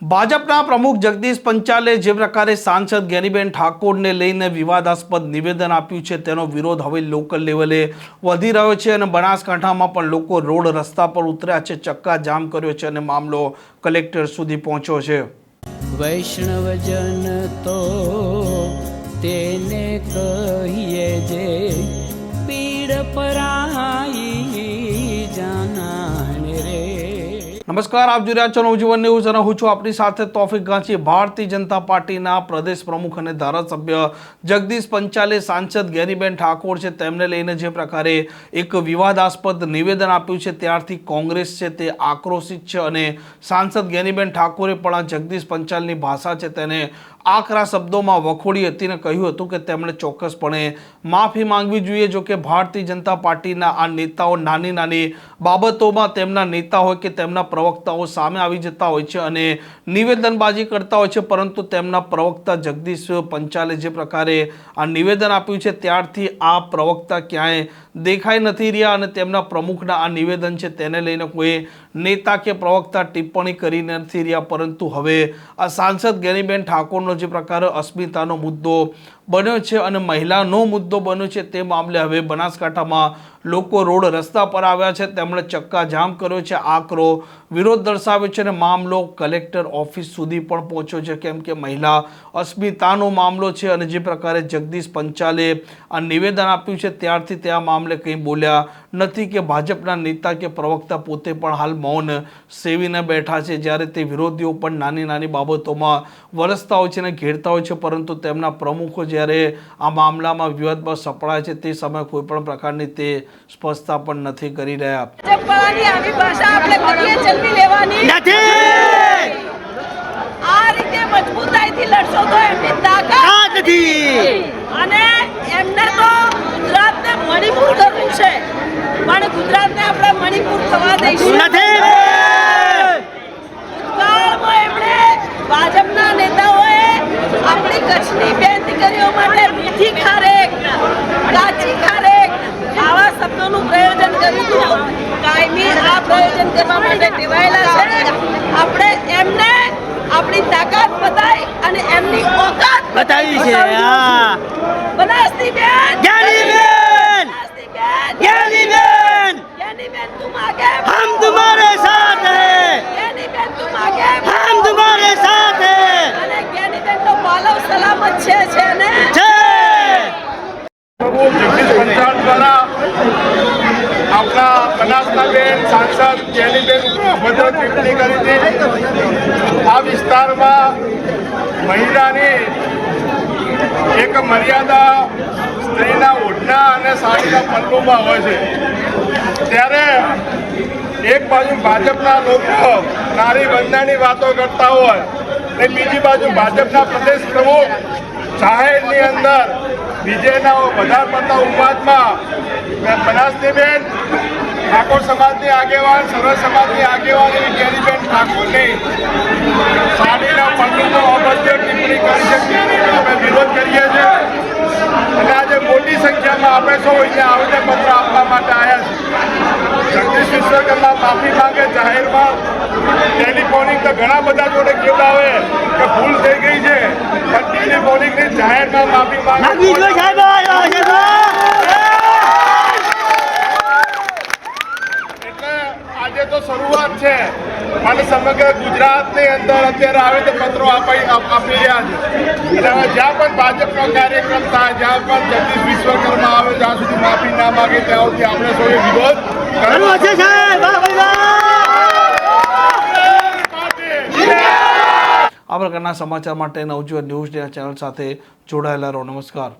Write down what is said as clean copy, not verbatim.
ભાજપના પ્રમુખ જગદીશ પંચાલે જે પ્રકારે સાંસદ જ્ઞાનીબેન ઠાકોરને લઈને વિવાદાસ્પદ નિવેદન આપ્યું છે તેનો વિરોધ હવે લોકલ લેવલે વધી રહ્યો છે અને બનાસકાંઠામાં પણ લોકો રોડ રસ્તા પર ઉતર્યા છે, ચક્કા જામ કર્યો છે અને મામલો કલેક્ટર સુધી પહોંચ્યો છે। વૈષ્ણવજન તો તેને કહીએ જે પીડ પરાઈ જાનાને રે। નમસ્કાર, આપ જોઈ રહ્યા છો નવજીવન ન્યૂઝ અને હું છું આપની સાથે તોફિક ગાંચી। ભારતીય જનતા પાર્ટીના પ્રદેશ પ્રમુખ અને ધારાસભ્ય જગદીશ પંચાલે સાંસદ જ્ઞાનીબેન ઠાકોર છે તેમને લઈને જે પ્રકારે એક વિવાદાસ્પદ નિવેદન આપ્યું છે ત્યારથી કોંગ્રેસ છે તે આક્રોશિત છે અને સાંસદ જ્ઞાનીબેન ઠાકોરે પણ આ જગદીશ પંચાલની ભાષા છે તેને આકરા શબ્દોમાં વખોડી હતી અને કહ્યું હતું કે તેમણે ચોક્કસપણે માફી માંગવી જોઈએ। જો કે ભારતીય જનતા પાર્ટીના આ નેતાઓ નાની નાની બાબતોમાં તેમના નેતા હોય કે તેમના પ્રવક્તાઓ સામે આવી જતા હોય છે અને નિવેદનબાજી કરતા હોય છે, પરંતુ તેમના પ્રવક્તા જગદીશ પંચાલે જે પ્રકારે આ નિવેદન આપ્યું છે ત્યારથી આ પ્રવક્તા ક્યાંય દેખાઈ નથી રહ્યા અને તેમના પ્રમુખના આ નિવેદન છે તેને લઈને કોઈ નેતા કે પ્રવક્તા ટિપ્પણી કરી નથી રહ્યા। પરંતુ હવે આ સાંસદ જ્ઞાનીબેન ઠાકોરનો જે પ્રકારે અસ્મિતાનો મુદ્દો બન્યો છે અને મહિલાનો મુદ્દો બન્યો છે તે મામલે હવે બનાસકાંઠામાં લોકો રોડ રસ્તા પર આવ્યા છે, તેમણે ચક્કા જામ કર્યો છે, આકરો વિરોધ દર્શાવ્યો છે અને મામલો કલેક્ટર ઓફિસ સુધી પણ પહોંચ્યો છે, કેમ કે મહિલા અસ્મિતાનો મામલો છે અને જે પ્રકારે જગદીશ પંચાલે આ નિવેદન આપ્યું છે ત્યારથી તે આ મામલે કંઈ બોલ્યા નથી કે ભાજપના નેતા કે પ્રવક્તા પોતે પણ હાલ મૌન સેવીને બેઠા છે, જ્યારે તે વિરોધીઓ પણ નાની નાની બાબતોમાં વરસતા હોય છે અને ઘેરતા હોય છે, પરંતુ તેમના પ્રમુખો જ્યારે આ મામલામાં વિવાદમાં સપડાય છે તે સમયે કોઈ પણ પ્રકારની તે સ્પષ્ટતા પણ નથી કરી રહ્યા। આ રીતે મજબૂતાઈથી લડશો તો એમની તાકાત નથી અને એમને તો ગુજરાતને મણિપુર કરવું છે, પણ ગુજરાતને આપણે મણિપુર થવા દઈશું નથી। ભૂતકાળમાં એમણે ભાજપના નેતાઓએ આપણી કચ્છની બેન દીકરીઓ માટે મીઠી ખારેક, કાચી ખારેક આવા શબ્દોનું પ્રયોજન કર્યું હતું। કાયમી આ પ્રયોજન કરવા માટે ટેવાયેલા છે। આપણે એમને આપણી તાકાત બતાવી અને એમની ઓકાત બતાવી છે। બનાસની બેન જ્ઞાનીબેન, જ્ઞાનીબેન, જ્ઞાનીબેન तुम आगे हम तुम्हारे साथ हैं, ज्ञानीबेन तुम आगे हम तुम्हारे साथ हैं અને જ્ઞાનીબેન તો પાલવ સલામત છે ને જગદીશ પંચાલ દ્વારા આપણા બનાસકાંઠાબેન સાંસદ જ્ઞાનીબેન ઉપર ટિપ્પણી કરી હતી। આ વિસ્તારમાં મહિલાની એક મર્યાદા સ્ત્રીના ઓઢણા અને સાડીના પલ્લુમાં હોય છે, ત્યારે એક બાજુ ભાજપના લોકો નારી વંદનાની વાતો કરતા હોય અને બીજી બાજુ ભાજપના પ્રદેશ પ્રમુખ જાહેરની અંદર વિજયના વધાર પડતા ઉન્માદમાં બનાસનીબેન ઠાકોર સમાજની આગેવાન, સર્વ સમાજની આગેવાન એવી જ્ઞાનીબેન ઠાકોરની સાડીના પલ્લુનો અભદ્ર ટિપ્પણી કરી છે તેનો અમે વિરોધ કરીએ છીએ અને આજે મોટી સંખ્યામાં આપણે સૌ અહીંયા આવેદનપત્ર આપવા માટે આવ્યા છીએ। જગદીશ વિશ્વકર્મા માફી માંગે જાહેરમાં, ટેલિફોનિક તો ઘણા બધા જોડે કહેવાવે કે ભૂલ થઈ ગઈ છે, પણ ટેલિફોનિકની જાહેરમાં માફી માંગે આજે તો શરૂઆત છે અને સમગ્ર ગુજરાતની અંદર અત્યારે આવેદનપત્રો આપી રહ્યા છે અને હવે જ્યાં પણ ભાજપનો કાર્યક્રમ થાય, જ્યાં પણ જગદીશ વિશ્વકર્મા આવે જ્યાં સુધી માફી ના માગે ત્યાં સુધી આપણે સૌએ વિરોધ કરવો છે। આ પ્રકારના સમાચાર માટે નવજીવન ન્યૂઝ ચેનલ સાથે જોડાયેલા રહો। નમસ્કાર।